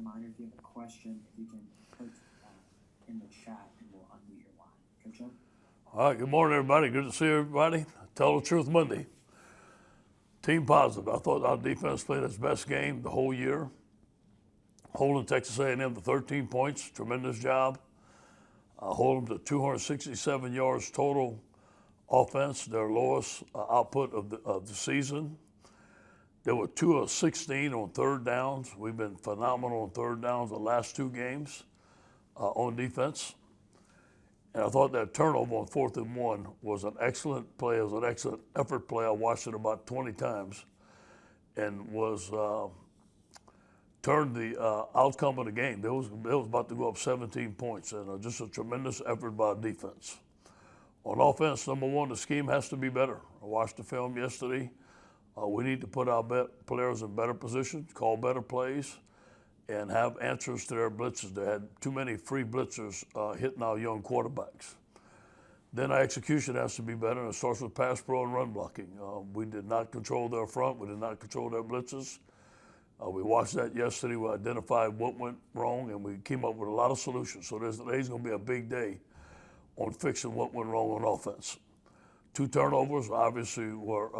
reminder, if you have a question, if you can put in the chat and we'll unmute your line. Coach Joe? All right, good morning, everybody. Good to see everybody. Tell the Truth Monday. Team positive. I thought our defense played its best game the whole year. Holding Texas A&M to 13 points, tremendous job. Hold them to 267 yards total offense, their lowest output of the season. They were 2 of 16 on third downs. We've been phenomenal on third downs the last 2 games on defense. And I thought that turnover on 4th and 1 was an excellent play. It was an excellent effort play. I watched it about 20 times and was turned the outcome of the game. It was about to go up 17 points, and just a tremendous effort by defense. On offense, number one, the scheme has to be better. I watched the film yesterday. We need to put our players in better positions, call better plays, and have answers to their blitzes. They had too many free blitzers hitting our young quarterbacks. Then our execution has to be better, and it starts with pass pro and run blocking. We did not control their front. We did not control their blitzes. We watched that yesterday. We identified what went wrong, and we came up with a lot of solutions. So today's going to be a big day on fixing what went wrong on offense. 2 turnovers obviously were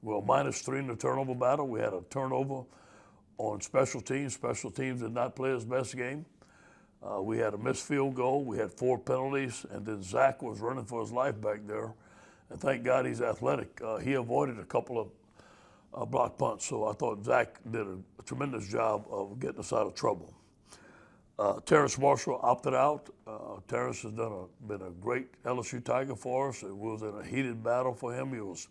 -3 in the turnover battle. We had a turnover on special teams. Special teams did not play his best game. We had a missed field goal. We had 4 penalties, and then Zach was running for his life back there. And thank God he's athletic. He avoided a couple of block punts, so I thought Zach did a tremendous job of getting us out of trouble. Terrence Marshall opted out. Terrence has been a great LSU Tiger for us. It was in a heated battle for him. He was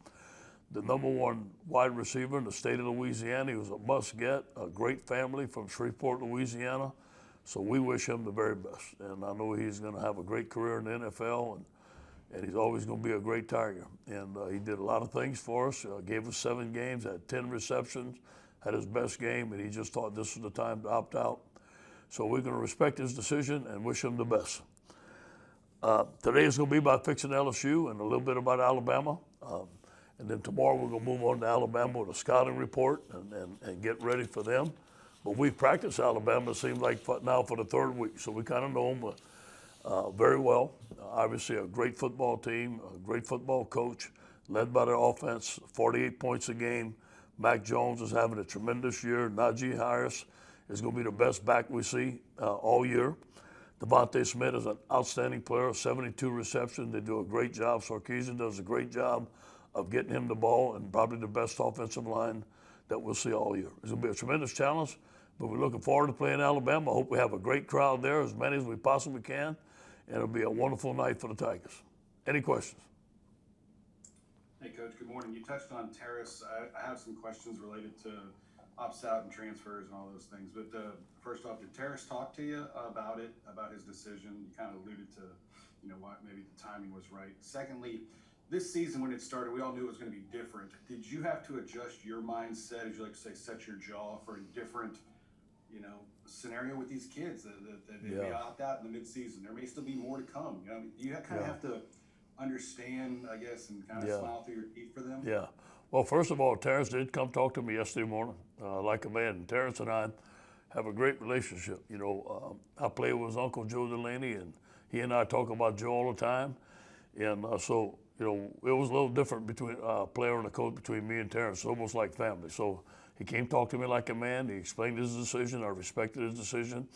the #1 wide receiver in the state of Louisiana. He was a must-get, a great family from Shreveport, Louisiana. So we wish him the very best. And I know he's going to have a great career in the NFL, and he's always going to be a great Tiger. And he did a lot of things for us. Gave us 7 games, had 10 receptions, had his best game, and he just thought this was the time to opt out. So we're going to respect his decision and wish him the best. Today is going to be about fixing LSU and a little bit about Alabama. And then tomorrow we're going to move on to Alabama with a scouting report and get ready for them. But we've practiced Alabama, it seems like, now for the 3rd week. So we kind of know them very well. Obviously a great football team, a great football coach, led by their offense, 48 points a game. Mac Jones is having a tremendous year. Najee Harris is going to be the best back we see all year. Devonta Smith is an outstanding player, 72 receptions. They do a great job. Sarkisian does a great job of getting him the ball, and probably the best offensive line that we'll see all year. It's going to be a tremendous challenge, but we're looking forward to playing Alabama. I hope we have a great crowd there, as many as we possibly can, and it'll be a wonderful night for the Tigers. Any questions? Hey, Coach, good morning. You touched on Terrace. I have some questions related to opts out and transfers and all those things. But first off, did Terrace talk to you about it, about his decision? You kind of alluded to, why maybe the timing was right. Secondly, this season when it started, we all knew it was going to be different. Did you have to adjust your mindset, as you like to say, set your jaw for a different, scenario with these kids that they may opt out in the midseason? There may still be more to come. You kind of have to understand, I guess, and kind of smile through your teeth for them. Yeah. Well, first of all, Terrence did come talk to me yesterday morning, like a man. And Terrence and I have a great relationship. I played with his Uncle Joe Delaney, and he and I talk about Joe all the time. And so, it was a little different between a player and a coach between me and Terrence. It's almost like family. So he came talk to me like a man. He explained his decision. I respected his decision.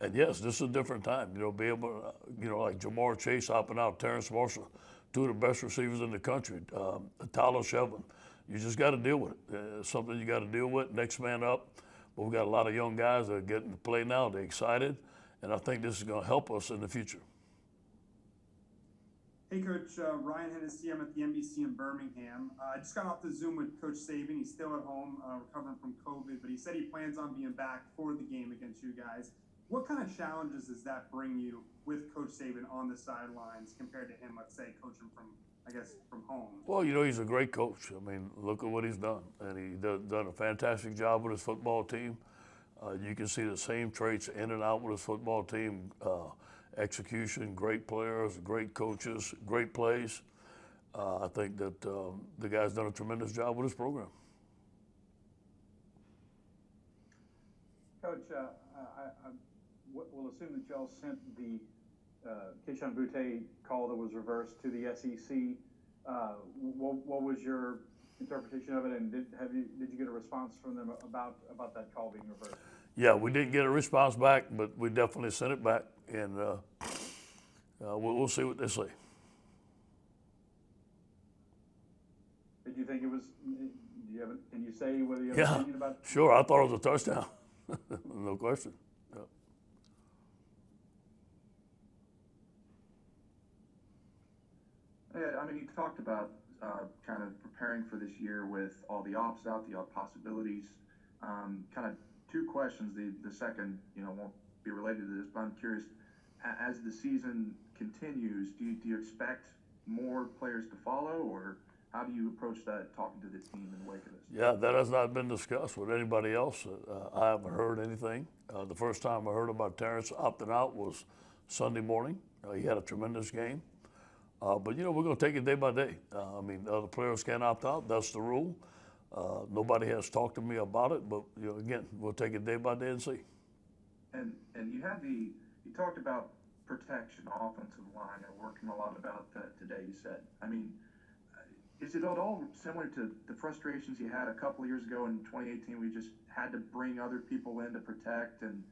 And yes, this is a different time. Be able to, like Jamar Chase hopping out, Terrence Marshall, 2 of the best receivers in the country, Tyler Shelvin. You just got to deal with it. It's something you got to deal with. Next man up. But we've got a lot of young guys that are getting to play now. They're excited. And I think this is going to help us in the future. Hey, Coach, Ryan Hennessy. I'm at the NBC in Birmingham. I just got off the Zoom with Coach Saban. He's still at home recovering from COVID, but he said he plans on being back for the game against you guys. What kind of challenges does that bring you with Coach Saban on the sidelines compared to him, let's say, coaching from home? Well, he's a great coach. I mean, look at what he's done. And he's done a fantastic job with his football team. You can see the same traits in and out with his football team. Execution, great players, great coaches, great plays. I think that the guy's done a tremendous job with his program. Coach, we'll assume that y'all sent the Keishawn Butte call that was reversed to the SEC. What was your interpretation of it, and did you get a response from them about that call being reversed? Yeah, we didn't get a response back, but we definitely sent it back, and we'll see what they say. Did you think it was? Can you say whether you have an opinion about it? Sure. I thought it was a touchdown. No question. Yeah, I mean, you talked about kind of preparing for this year with all the ops out, the possibilities. Kind of two questions. The second, won't be related to this, but I'm curious. As the season continues, do you expect more players to follow, or how do you approach that, talking to the team in the wake of this? Yeah, that has not been discussed with anybody else. I haven't heard anything. The first time I heard about Terrence opting out was Sunday morning. He had a tremendous game. But, we're going to take it day by day. I mean, other players can't opt out. That's the rule. Nobody has talked to me about it, but, again, we'll take it day by day and see. And you talked about protection, offensive line, and working a lot about that today, you said. I mean, is it at all similar to the frustrations you had a couple of years ago in 2018? We just had to bring other people in to protect, and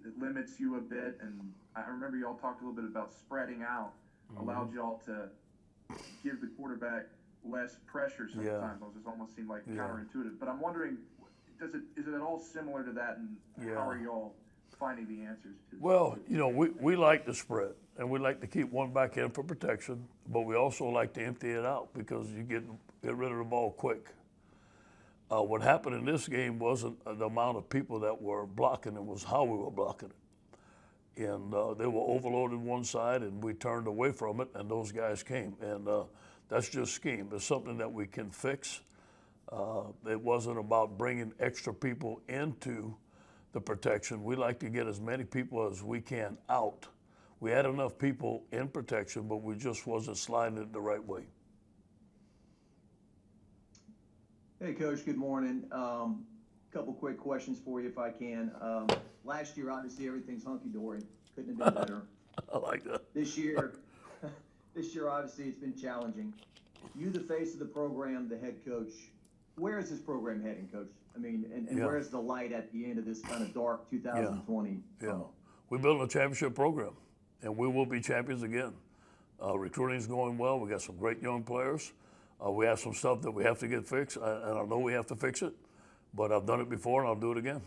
it limits you a bit. And I remember y'all talked a little bit about spreading out, allowed y'all to give the quarterback less pressure sometimes. Yeah. It almost seemed like counterintuitive. But I'm wondering, is it at all similar to that, and how are y'all finding the answers to this? Well, we like to spread, and we like to keep one back in for protection, but we also like to empty it out because you get rid of the ball quick. What happened in this game wasn't the amount of people that were blocking, it was how we were blocking it. And they were overloaded one side, and we turned away from it, and those guys came. And that's just scheme. It's something that we can fix. It wasn't about bringing extra people into the protection. We like to get as many people as we can out. We had enough people in protection, but we just wasn't sliding it the right way. Hey, Coach, good morning. Couple quick questions for you if I can. Last year, obviously, everything's hunky-dory. Couldn't have been better. I like that. This year, obviously, it's been challenging. You, the face of the program, the head coach, where is this program heading, Coach? I mean, and where's the light at the end of this kind of dark 2020? Yeah. We're building a championship program, and we will be champions again. Recruiting's going well. We got some great young players. We have some stuff that we have to get fixed, and I know we have to fix it, but I've done it before, and I'll do it again.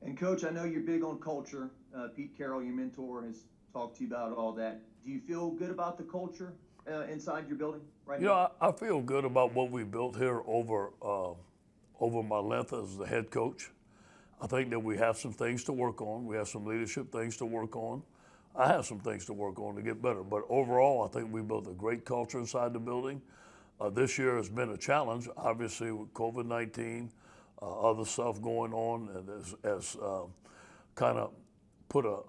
And, Coach, I know you're big on culture. Pete Carroll, your mentor, has talked to you about all that. Do you feel good about the culture inside your building right now? I feel good about what we built here over my length as the head coach. I think that we have some things to work on. We have some leadership things to work on. I have some things to work on to get better. But overall, I think we built a great culture inside the building. This year has been a challenge, obviously, with COVID-19, other stuff going on, and has kind of put a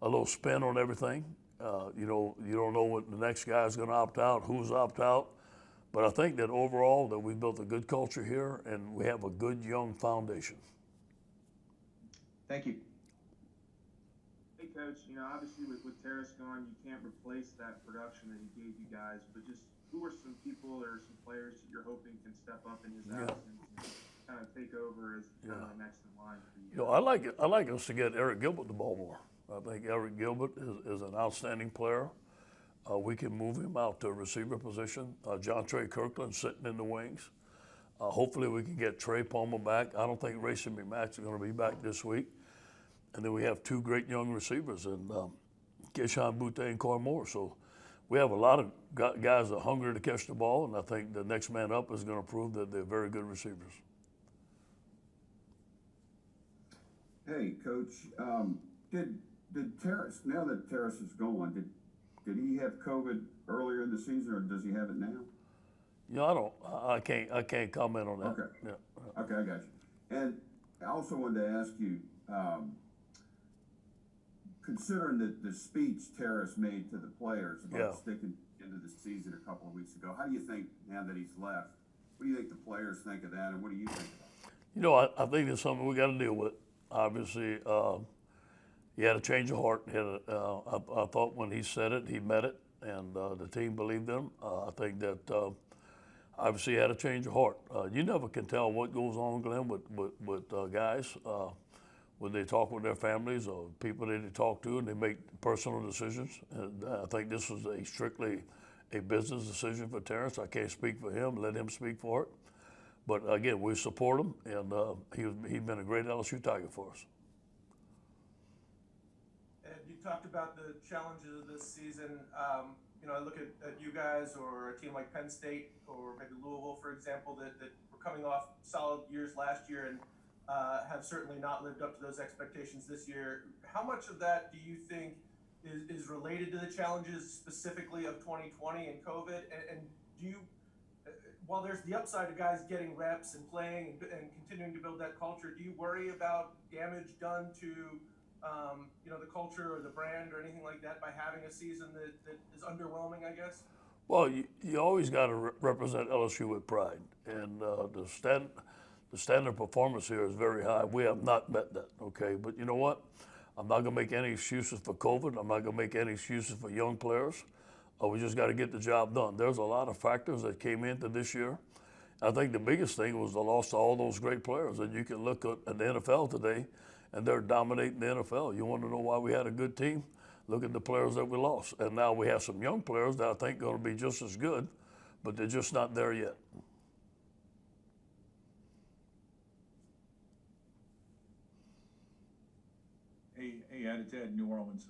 little spin on everything. You don't know when the next guy is going to opt out, who's opt out. But I think that overall that we built a good culture here, and we have a good young foundation. Thank you. Hey, Coach, obviously with Terrace gone, you can't replace that production that he gave you guys, but just who are some people or some players that you're hoping can step up in his absence and kind of take over as kind of next in line for you? I like us to get Eric Gilbert the ball more. I think Eric Gilbert is an outstanding player. We can move him out to a receiver position. John Trey Kirkland sitting in the wings. Hopefully we can get Trey Palmer back. I don't think Racing Max is going to be back this week. And then we have two great young receivers in Keishawn Butte and Coy Moore. So we have a lot of guys that are hungry to catch the ball, and I think the next man up is going to prove that they're very good receivers. Hey, Coach, did Terrence, now that Terrence is gone, did he have COVID earlier in the season, or does he have it now? I can't comment on that. Okay. Yeah. Okay, I got you. And I also wanted to ask you, considering the speech Terrence made to the players about sticking into the season a couple of weeks ago, how do you think, now that he's left, what do you think the players think of that, and what do you think about it? You know, I think it's something we got to deal with. Obviously, he had a change of heart. I thought when he said it, he meant it, and the team believed him. I think that obviously he had a change of heart. You never can tell what goes on, Glenn, with guys when they talk with their families or people that they talk to, and they make personal decisions. And I think this was strictly a business decision for Terrence. I can't speak for him. Let him speak for it. But again, we support him, and he's been a great LSU Tiger for us. And you talked about the challenges of this season. I look at you guys or a team like Penn State or maybe Louisville, for example, that were coming off solid years last year and have certainly not lived up to those expectations this year. How much of that do you think is related to the challenges specifically of 2020 and COVID? And do you, while there's the upside of guys getting reps and playing and continuing to build that culture, do you worry about damage done to the culture or the brand or anything like that by having a season that is underwhelming, I guess? Well, you always got to represent LSU with pride, and the standard performance here is very high. We have not met that, okay? But you know what? I'm not going to make any excuses for COVID. I'm not going to make any excuses for young players. We just got to get the job done. There's a lot of factors that came into this year. I think the biggest thing was the loss to all those great players. And you can look at the NFL today, and they're dominating the NFL. You want to know why we had a good team? Look at the players that we lost. And now we have some young players that I think are going to be just as good, but they're just not there yet. Hey, Ed, it's Ed, New Orleans.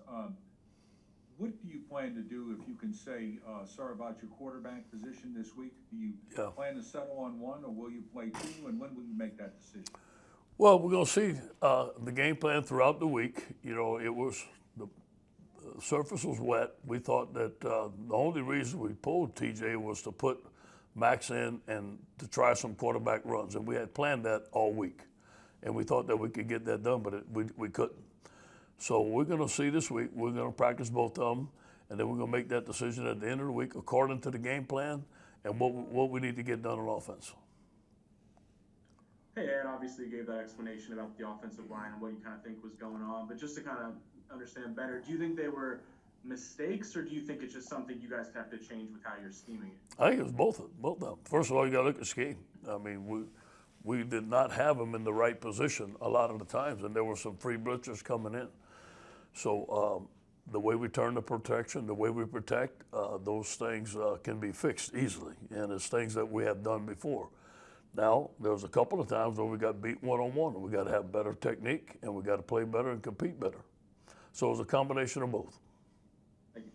What do you plan to do, if you can say, sir, about your quarterback position this week? Do you plan to settle on one, or will you play two, and when will you make that decision? Well, we're going to see the game plan throughout the week. You know, the surface was wet. We thought that the only reason we pulled TJ was to put Max in and to try some quarterback runs, and we had planned that all week, and we thought that we could get that done, but we couldn't. So we're going to see this week. We're going to practice both of them, and then we're going to make that decision at the end of the week according to the game plan and what we need to get done on offense. Hey, Ed, obviously you gave that explanation about the offensive line and what you kind of think was going on, but just to kind of understand better, do you think they were mistakes, or do you think it's just something you guys have to change with how you're scheming it? I think it was both of them. First of all, you got to look at scheme. I mean, we did not have them in the right position a lot of the times, and there were some free blitzers coming in. So the way we turn the protection, the way we protect, those things can be fixed easily, and it's things that we have done before. Now, there was a couple of times where we got beat one-on-one, and we got to have better technique, and we got to play better and compete better. So it was a combination of both. Thank you.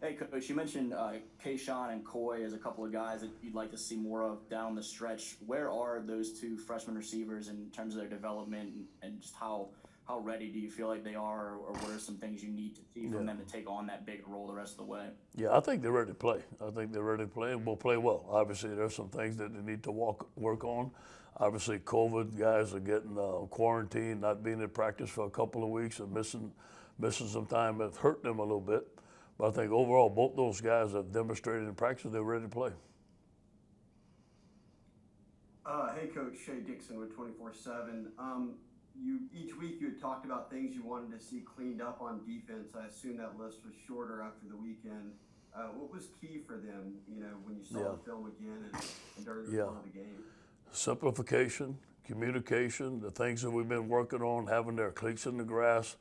Hey, Coach, you mentioned Kayshawn and Coy as a couple of guys that you'd like to see more of down the stretch. Where are those two freshman receivers in terms of their development, and just how ready do you feel like they are, or what are some things you need to see from them to take on that big role the rest of the way? Yeah, I think they're ready to play. I think they're ready to play, and we'll play well. Obviously, there's some things that they need to work on. Obviously, COVID, guys are getting quarantined, not being in practice for a couple of weeks and missing some time. It's hurt them a little bit. But I think overall, both those guys have demonstrated in practice they're ready to play. Hey, Coach, Shea Dixon with 24/7. Each week you had talked about things you wanted to see cleaned up on defense. I assume that list was shorter after the weekend. What was key for them, when you saw the film again and during the flow of the game? Simplification, communication, the things that we've been working on, having their cleats in the grass.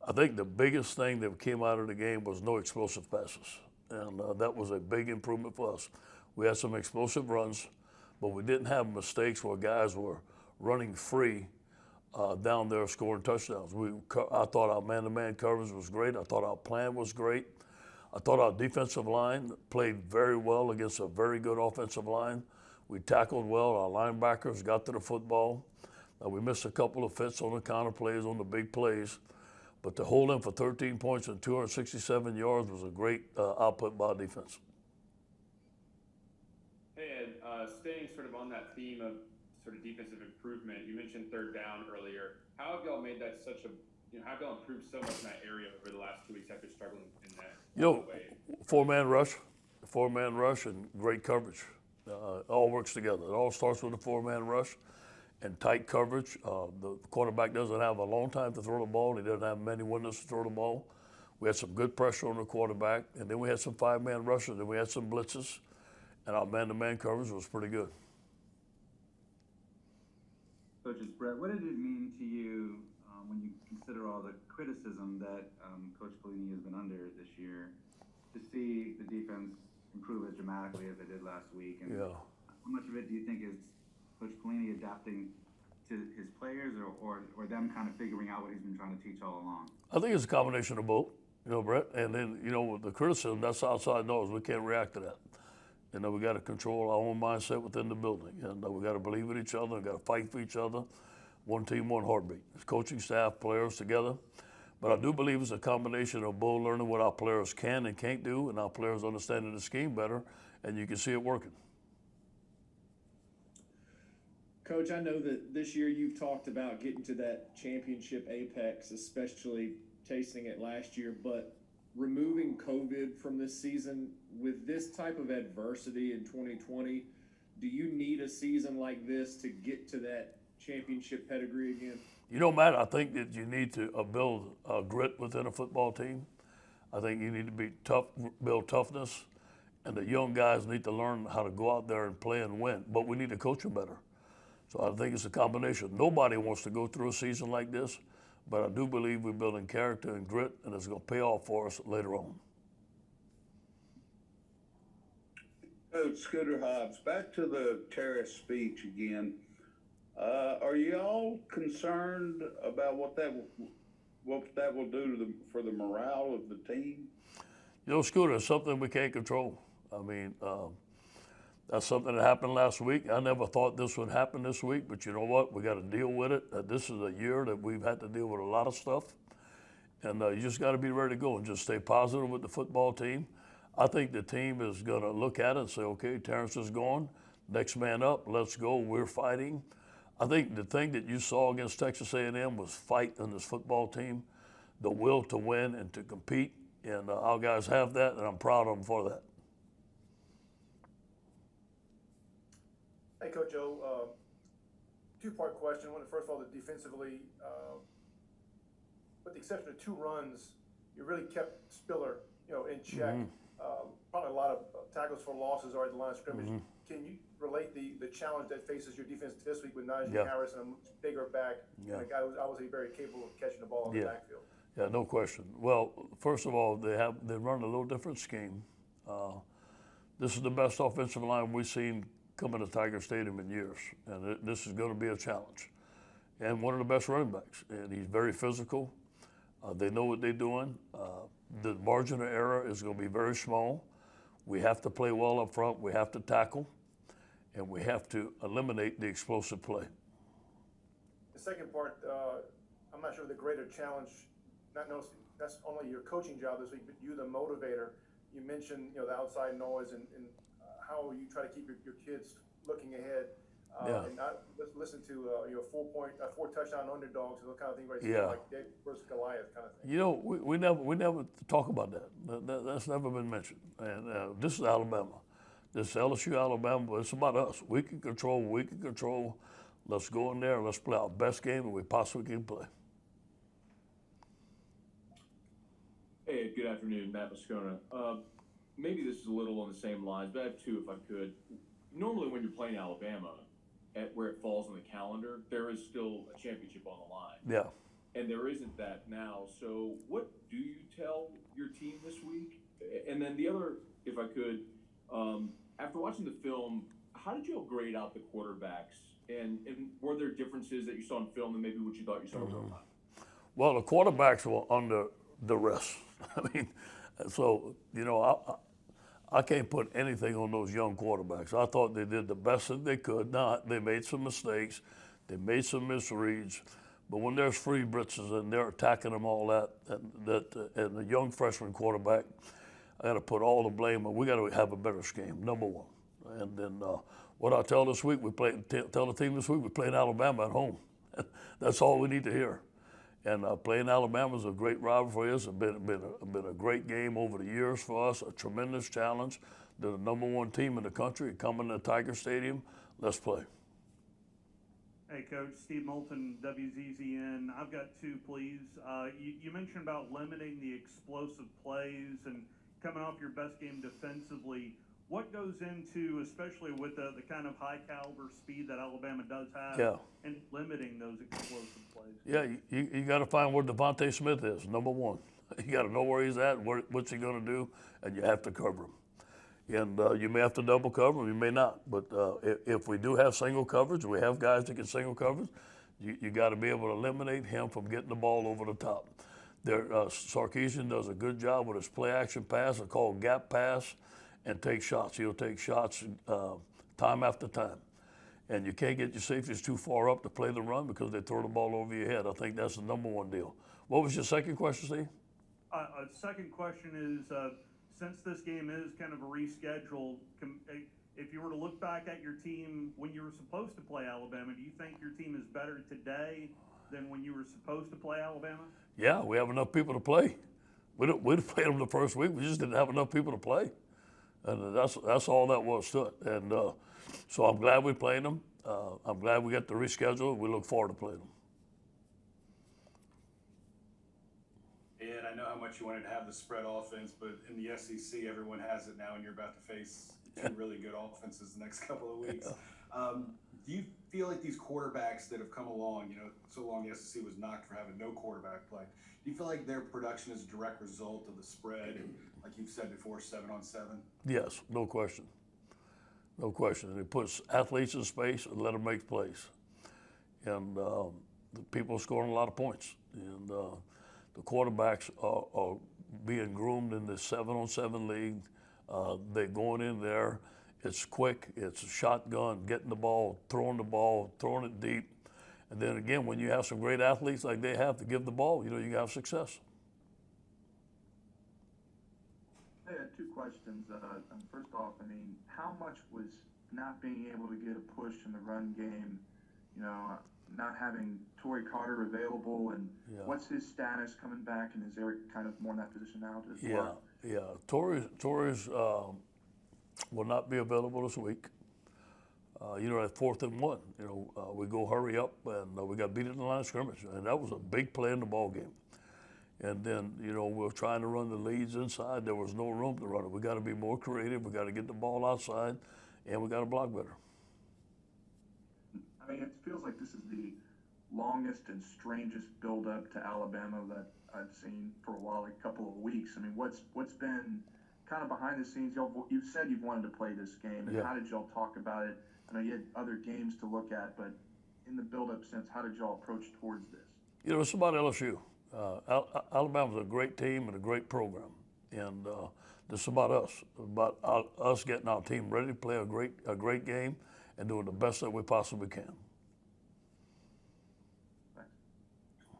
I think the biggest thing that came out of the game was no explosive passes, and that was a big improvement for us. We had some explosive runs, but we didn't have mistakes where guys were running free down there scoring touchdowns. I thought our man-to-man coverage was great. I thought our plan was great. I thought our defensive line played very well against a very good offensive line. We tackled well. Our linebackers got to the football. We missed a couple of fits on the counter plays, on the big plays. But to hold them for 13 points and 267 yards was a great output by defense. Hey, Ed, staying sort of on that theme of sort of defensive improvement, you mentioned third down earlier. How have y'all made that how have y'all improved so much in that area over the last 2 weeks after struggling in that way? Four-man rush and great coverage. It all works together. It all starts with a four-man rush and tight coverage. The quarterback doesn't have a long time to throw the ball. He doesn't have many windows to throw the ball. We had some good pressure on the quarterback, and then we had some five-man rushes, and we had some blitzes, and our man-to-man coverage was pretty good. Coach, it's Brett. What did it mean to you when you consider all the criticism that Coach Pelini has been under this year, to see the defense improve as dramatically as it did last week? And how much of it do you think is Coach Pelini adapting to his players, or them kind of figuring out what he's been trying to teach all along? I think it's a combination of both, Brett. And then, with the criticism, that's outside noise. We can't react to that. We got to control our own mindset within the building. And we got to believe in each other. We got to fight for each other. One team, one heartbeat. It's coaching staff, players together. But I do believe it's a combination of both learning what our players can and can't do, and our players understanding the scheme better, and you can see it working. Coach, I know that this year you've talked about getting to that championship apex, especially tasting it last year, but removing COVID from this season, with this type of adversity in 2020, do you need a season like this to get to that championship pedigree again? Matt, I think that you need to build grit within a football team. I think you need to be tough, build toughness, and the young guys need to learn how to go out there and play and win. But we need to coach them better. So I think it's a combination. Nobody wants to go through a season like this, but I do believe we're building character and grit, and it's going to pay off for us later on. Coach Scooter Hobbs, back to the Terrace speech again. Are you all concerned about what that will do for the morale of the team? Scooter, it's something we can't control. I mean, that's something that happened last week. I never thought this would happen this week, but you know what? We got to deal with it. This is a year that we've had to deal with a lot of stuff, and you just got to be ready to go and just stay positive with the football team. I think the team is going to look at it and say, okay, Terrence is gone. Next man up. Let's go. We're fighting. I think the thing that you saw against Texas A&M was fight in this football team, the will to win and to compete, and our guys have that, and I'm proud of them for that. Hey, Coach O, two-part question. First of all, defensively, with the exception of two runs, you really kept Spiller, in check. Probably a lot of tackles for losses are at the line of scrimmage. Can you relate the challenge that faces your defense this week with Najee Harris and a much bigger back, and a guy who's obviously very capable of catching the ball in the backfield? Yeah, no question. Well, first of all, they run a little different scheme. This is the best offensive line we've seen coming to Tiger Stadium in years, and this is going to be a challenge. And one of the best running backs, and he's very physical. They know what they're doing. The margin of error is going to be very small. We have to play well up front. We have to tackle, and we have to eliminate the explosive play. The second part, I'm not sure the greater challenge, that's only your coaching job this week, but you, the motivator. You mentioned, the outside noise and how you try to keep your kids looking ahead. And I listen to four touchdown underdogs and those kind of things, right? Like David versus Goliath kind of thing. We never talk about that. That's never been mentioned. And this is Alabama. This is LSU Alabama, but it's about us. We can control. Let's go in there. Let's play our best game that we possibly can play. Hey, good afternoon, Matt Moscona. Maybe this is a little on the same lines, but I have two if I could. Normally when you're playing Alabama, at where it falls on the calendar, there is still a championship on the line. Yeah. And there isn't that now. So what do you tell your team this week? And then the other, if I could, after watching the film, how did you all grade out the quarterbacks? And were there differences that you saw in film and maybe what you thought you saw in real time? Well, the quarterbacks were under duress. I mean, so, I can't put anything on those young quarterbacks. I thought they did the best that they could. They made some mistakes. They made some misreads. But when there's free blitzes and they're attacking them all and the young freshman quarterback, I got to put all the blame on. We got to have a better scheme, number one. And then what I tell this week, tell the team this week, we're playing Alabama at home. That's all we need to hear. And playing Alabama is a great rivalry for us. It's been a great game over the years for us, a tremendous challenge. They're the #1 team in the country. Coming to Tiger Stadium, let's play. Hey, Coach. Steve Moulton, WZZN. I've got two, please. You mentioned about limiting the explosive plays and coming off your best game defensively. What goes into, especially with the kind of high caliber speed that Alabama does have, and limiting those explosive plays? Yeah, you got to find where Devonta Smith is, #1. You got to know where he's at, what's he going to do, and you have to cover him. And you may have to double cover him, you may not. But if we do have single coverage, we have guys that can single coverage, you got to be able to eliminate him from getting the ball over the top. Sarkisian does a good job with his play action pass, it's called gap pass, and take shots. He'll take shots time after time. And you can't get your safeties too far up to play the run because they throw the ball over your head. I think that's the #1 deal. What was your second question, Steve? Second question is, since this game is kind of a reschedule, if you were to look back at your team when you were supposed to play Alabama, do you think your team is better today than when you were supposed to play Alabama? Yeah, we have enough people to play. We'd played them the first week. We just didn't have enough people to play. And that's all that was to it. And so I'm glad we played them. I'm glad we got to reschedule. We look forward to playing them. And I know how much you wanted to have the spread offense, but in the SEC, everyone has it now, and you're about to face two really good offenses the next couple of weeks. Do you feel like these quarterbacks that have come along, so long the SEC was knocked for having no quarterback play, do you feel like their production is a direct result of the spread and, like you've said before, 7-on-7? Yes, no question. No question. And it puts athletes in space and let them make plays. And the people are scoring a lot of points. And the quarterbacks are being groomed in this 7-on-7 league. They're going in there. It's quick. It's a shotgun, getting the ball, throwing it deep. And then again, when you have some great athletes like they have to give the ball, you have success. I had two questions. First off, how much was not being able to get a push in the run game, not having Torrey Carter available, and what's his status coming back, and is Eric kind of more in that position now to work? Yeah. Torrey's will not be available this week. At 4th and 1, we go hurry up, and we got beat at the line of scrimmage, and that was a big play in the ball game. And then, we're trying to run the leads inside. There was no room to run it. We got to be more creative. We got to get the ball outside, and we got to block better. It feels like this is the longest and strangest build-up to Alabama that I've seen for a while, like a couple of weeks. What's been kind of behind the scenes? You've said you've wanted to play this game, and how did y'all talk about it? I know you had other games to look at, but in the build-up sense, how did y'all approach towards this? It's about LSU. Alabama's a great team and a great program, and this is about us getting our team ready to play a great game and doing the best that we possibly can.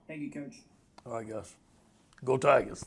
Thank you, Coach. All right, guys. Go Tigers.